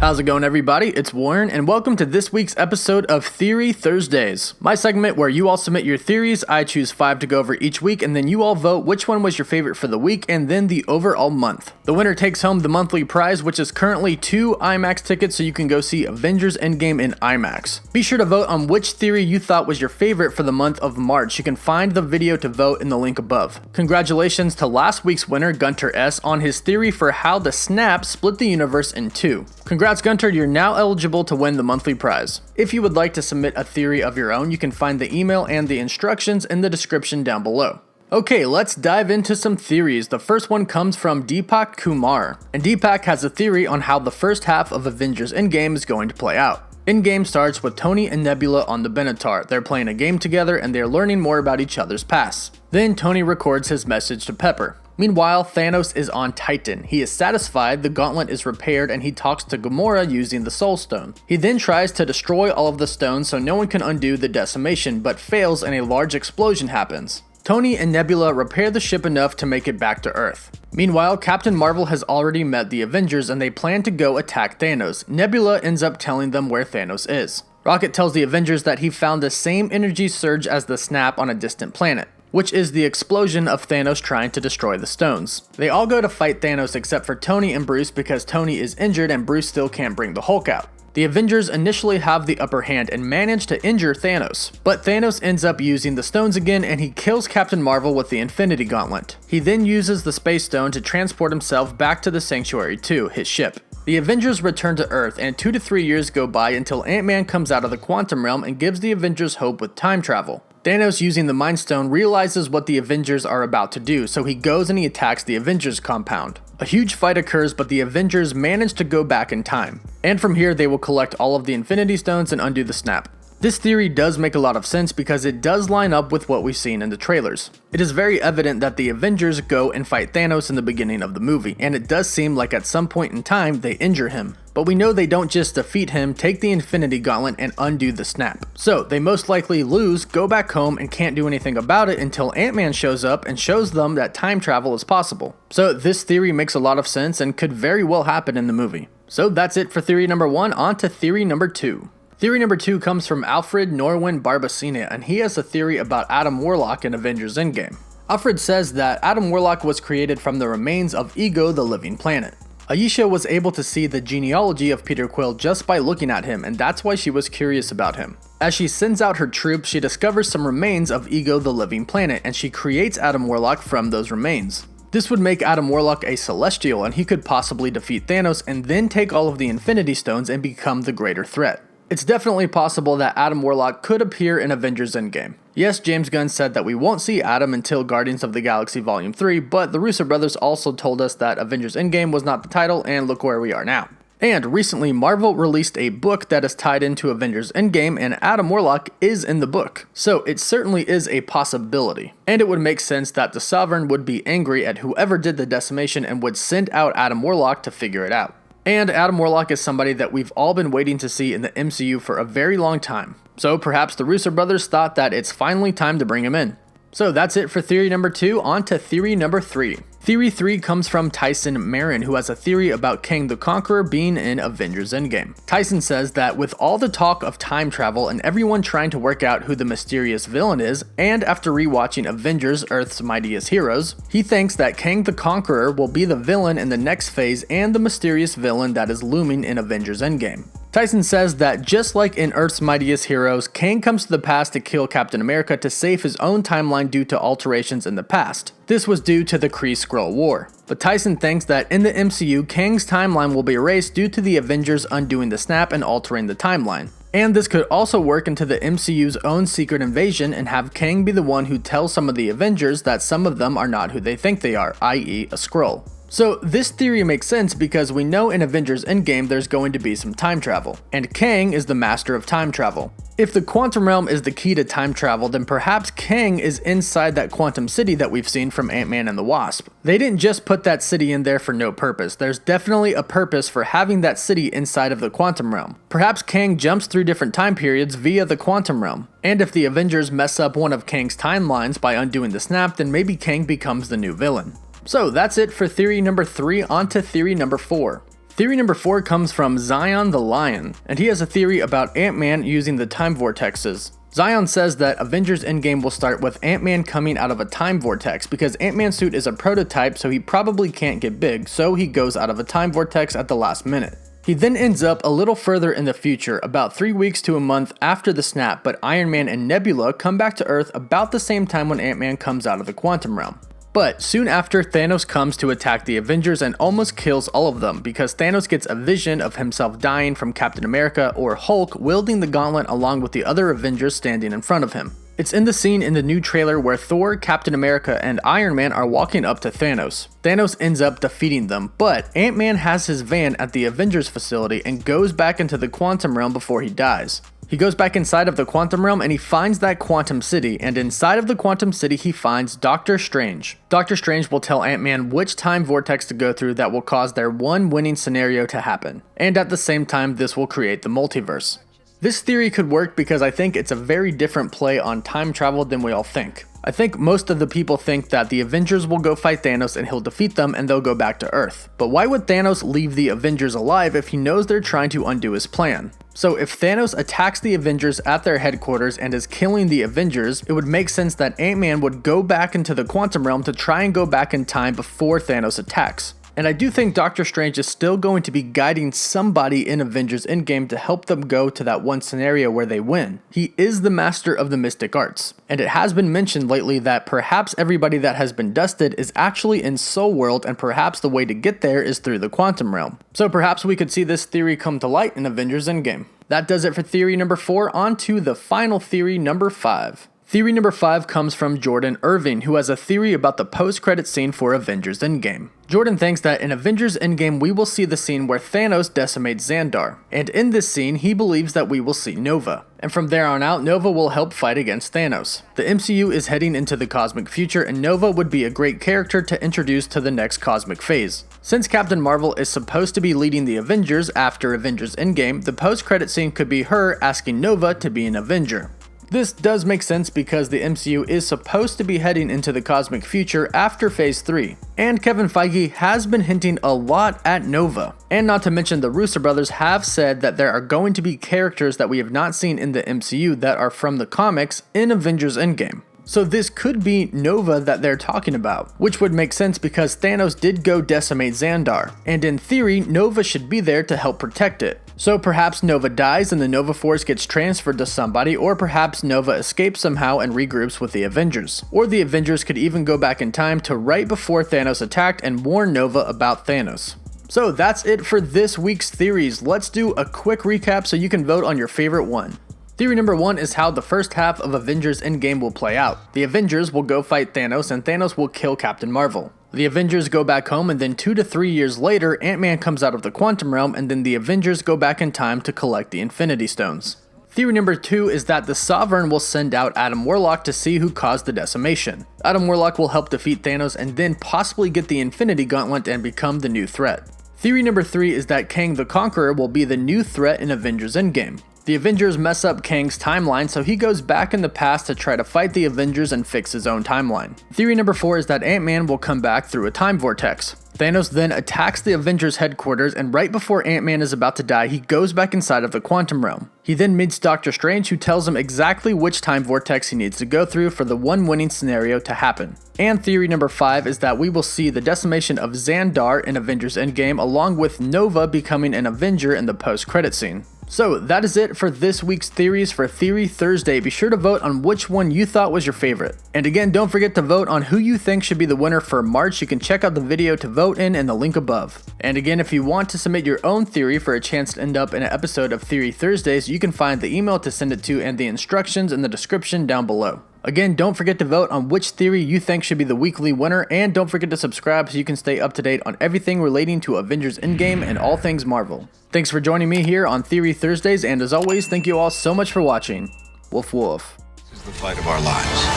How's it going, everybody? It's Warren, and welcome to this week's episode of Theory Thursdays, my segment where you all submit your theories, I choose 5 to go over each week, and then you all vote which one was your favorite for the week and then the overall month. The winner takes home the monthly prize, which is currently 2 IMAX tickets so you can go see Avengers Endgame in IMAX. Be sure to vote on which theory you thought was your favorite for the month of March. You can find the video to vote in the link above. Congratulations to last week's winner, Gunter S., on his theory for how the snap split the universe in two. Congrats, Gunter, you're now eligible to win the monthly prize. If you would like to submit a theory of your own, you can find the email and the instructions in the description down below. Okay, let's dive into some theories. The first one comes from Deepak Kumar, and Deepak has a theory on how the first half of Avengers Endgame is going to play out. Endgame starts with Tony and Nebula on the Benatar. They're playing a game together and they're learning more about each other's pasts. Then Tony records his message to Pepper. Meanwhile, Thanos is on Titan. He is satisfied, the gauntlet is repaired, and he talks to Gamora using the Soul Stone. He then tries to destroy all of the stones so no one can undo the decimation, but fails and a large explosion happens. Tony and Nebula repair the ship enough to make it back to Earth. Meanwhile, Captain Marvel has already met the Avengers and they plan to go attack Thanos. Nebula ends up telling them where Thanos is. Rocket tells the Avengers that he found the same energy surge as the snap on a distant planet, which is the explosion of Thanos trying to destroy the stones. They all go to fight Thanos except for Tony and Bruce because Tony is injured and Bruce still can't bring the Hulk out. The Avengers initially have the upper hand and manage to injure Thanos, but Thanos ends up using the stones again and he kills Captain Marvel with the Infinity Gauntlet. He then uses the Space Stone to transport himself back to the Sanctuary 2, his ship. The Avengers return to Earth and 2 to 3 years go by until Ant-Man comes out of the quantum realm and gives the Avengers hope with time travel. Thanos, using the Mind Stone, realizes what the Avengers are about to do, so he goes and he attacks the Avengers compound. A huge fight occurs, but the Avengers manage to go back in time. And from here, they will collect all of the Infinity Stones and undo the snap. This theory does make a lot of sense because it does line up with what we've seen in the trailers. It is very evident that the Avengers go and fight Thanos in the beginning of the movie, and it does seem like at some point in time they injure him. But we know they don't just defeat him, take the Infinity Gauntlet, and undo the snap. So they most likely lose, go back home, and can't do anything about it until Ant-Man shows up and shows them that time travel is possible. So this theory makes a lot of sense and could very well happen in the movie. So that's it for theory number 1, on to theory number 2. Theory number 2 comes from Alfred Norwin Barbacina, and he has a theory about Adam Warlock in Avengers Endgame. Alfred says that Adam Warlock was created from the remains of Ego the Living Planet. Ayesha was able to see the genealogy of Peter Quill just by looking at him, and that's why she was curious about him. As she sends out her troops, she discovers some remains of Ego the Living Planet, and she creates Adam Warlock from those remains. This would make Adam Warlock a Celestial, and he could possibly defeat Thanos and then take all of the Infinity Stones and become the greater threat. It's definitely possible that Adam Warlock could appear in Avengers Endgame. Yes, James Gunn said that we won't see Adam until Guardians of the Galaxy Volume 3, but the Russo brothers also told us that Avengers Endgame was not the title, and look where we are now. And recently, Marvel released a book that is tied into Avengers Endgame, and Adam Warlock is in the book. So it certainly is a possibility. And it would make sense that the Sovereign would be angry at whoever did the decimation and would send out Adam Warlock to figure it out. And Adam Warlock is somebody that we've all been waiting to see in the MCU for a very long time. So perhaps the Russo brothers thought that it's finally time to bring him in. So that's it for theory number 2, on to theory number 3. Theory 3 comes from Tyson Marin, who has a theory about Kang the Conqueror being in Avengers Endgame. Tyson says that with all the talk of time travel and everyone trying to work out who the mysterious villain is, and after rewatching Avengers Earth's Mightiest Heroes, he thinks that Kang the Conqueror will be the villain in the next phase and the mysterious villain that is looming in Avengers Endgame. Tyson says that just like in Earth's Mightiest Heroes, Kang comes to the past to kill Captain America to save his own timeline due to alterations in the past. This was due to the Kree-Skrull War. But Tyson thinks that in the MCU, Kang's timeline will be erased due to the Avengers undoing the snap and altering the timeline. And this could also work into the MCU's own secret invasion and have Kang be the one who tells some of the Avengers that some of them are not who they think they are, i.e. a Skrull. So this theory makes sense because we know in Avengers Endgame there's going to be some time travel, and Kang is the master of time travel. If the quantum realm is the key to time travel, then perhaps Kang is inside that quantum city that we've seen from Ant-Man and the Wasp. They didn't just put that city in there for no purpose. There's definitely a purpose for having that city inside of the quantum realm. Perhaps Kang jumps through different time periods via the quantum realm. And if the Avengers mess up one of Kang's timelines by undoing the snap, then maybe Kang becomes the new villain. So that's it for theory number 3, on to theory number 4. Theory number 4 comes from Zion the Lion, and he has a theory about Ant-Man using the time vortexes. Zion says that Avengers Endgame will start with Ant-Man coming out of a time vortex because Ant-Man's suit is a prototype, so he probably can't get big, so he goes out of a time vortex at the last minute. He then ends up a little further in the future, about 3 weeks to a month after the snap, but Iron Man and Nebula come back to Earth about the same time when Ant-Man comes out of the quantum realm. But soon after, Thanos comes to attack the Avengers and almost kills all of them because Thanos gets a vision of himself dying from Captain America or Hulk wielding the gauntlet along with the other Avengers standing in front of him. It's in the scene in the new trailer where Thor, Captain America, and Iron Man are walking up to Thanos. Thanos ends up defeating them, but Ant-Man has his van at the Avengers facility and goes back into the quantum realm before he dies. He goes back inside of the quantum realm and he finds that quantum city, and inside of the quantum city he finds Doctor Strange. Doctor Strange will tell Ant-Man which time vortex to go through that will cause their one winning scenario to happen, and at the same time this will create the multiverse. This theory could work because I think it's a very different play on time travel than we all think. I think most of the people think that the Avengers will go fight Thanos and he'll defeat them and they'll go back to Earth. But why would Thanos leave the Avengers alive if he knows they're trying to undo his plan? So if Thanos attacks the Avengers at their headquarters and is killing the Avengers, it would make sense that Ant-Man would go back into the quantum realm to try and go back in time before Thanos attacks. And I do think Doctor Strange is still going to be guiding somebody in Avengers Endgame to help them go to that one scenario where they win. He is the master of the mystic arts, and it has been mentioned lately that perhaps everybody that has been dusted is actually in Soul World, and perhaps the way to get there is through the quantum realm. So perhaps we could see this theory come to light in Avengers Endgame. That does it for theory number 4, on to the final theory number 5. Theory number 5 comes from Jordan Irving, who has a theory about the post-credit scene for Avengers Endgame. Jordan thinks that in Avengers Endgame we will see the scene where Thanos decimates Xandar, and in this scene he believes that we will see Nova. And from there on out, Nova will help fight against Thanos. The MCU is heading into the cosmic future, and Nova would be a great character to introduce to the next cosmic phase. Since Captain Marvel is supposed to be leading the Avengers after Avengers Endgame, the post-credit scene could be her asking Nova to be an Avenger. This does make sense because the MCU is supposed to be heading into the cosmic future after Phase 3, and Kevin Feige has been hinting a lot at Nova. And not to mention the Russo brothers have said that there are going to be characters that we have not seen in the MCU that are from the comics in Avengers Endgame. So this could be Nova that they're talking about, which would make sense because Thanos did go decimate Xandar, and in theory, Nova should be there to help protect it. So perhaps Nova dies and the Nova Force gets transferred to somebody, or perhaps Nova escapes somehow and regroups with the Avengers. Or the Avengers could even go back in time to right before Thanos attacked and warn Nova about Thanos. So that's it for this week's theories. Let's do a quick recap so you can vote on your favorite one. Theory number 1 is how the first half of Avengers Endgame will play out. The Avengers will go fight Thanos and Thanos will kill Captain Marvel. The Avengers go back home, and then 2 to 3 years later, Ant-Man comes out of the quantum realm, and then the Avengers go back in time to collect the Infinity Stones. Theory number 2 is that the Sovereign will send out Adam Warlock to see who caused the decimation. Adam Warlock will help defeat Thanos and then possibly get the Infinity Gauntlet and become the new threat. Theory number 3 is that Kang the Conqueror will be the new threat in Avengers Endgame. The Avengers mess up Kang's timeline, so he goes back in the past to try to fight the Avengers and fix his own timeline. Theory number 4 is that Ant-Man will come back through a time vortex. Thanos then attacks the Avengers headquarters, and right before Ant-Man is about to die, he goes back inside of the quantum realm. He then meets Doctor Strange, who tells him exactly which time vortex he needs to go through for the one winning scenario to happen. And theory number 5 is that we will see the decimation of Xandar in Avengers Endgame, along with Nova becoming an Avenger in the post-credit scene. So that is it for this week's theories for Theory Thursday. Be sure to vote on which one you thought was your favorite. And again, don't forget to vote on who you think should be the winner for March. You can check out the video to vote in the link above. And again, if you want to submit your own theory for a chance to end up in an episode of Theory Thursdays, you can find the email to send it to and the instructions in the description down below. Again, don't forget to vote on which theory you think should be the weekly winner, and don't forget to subscribe so you can stay up to date on everything relating to Avengers Endgame and all things Marvel. Thanks for joining me here on Theory Thursdays, and as always, thank you all so much for watching. Woof woof. This is the fight of our lives.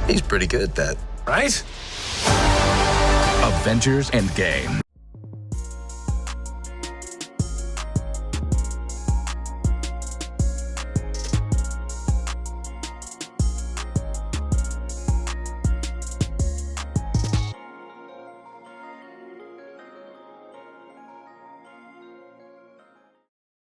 He's pretty good at that. Right? Avengers Endgame.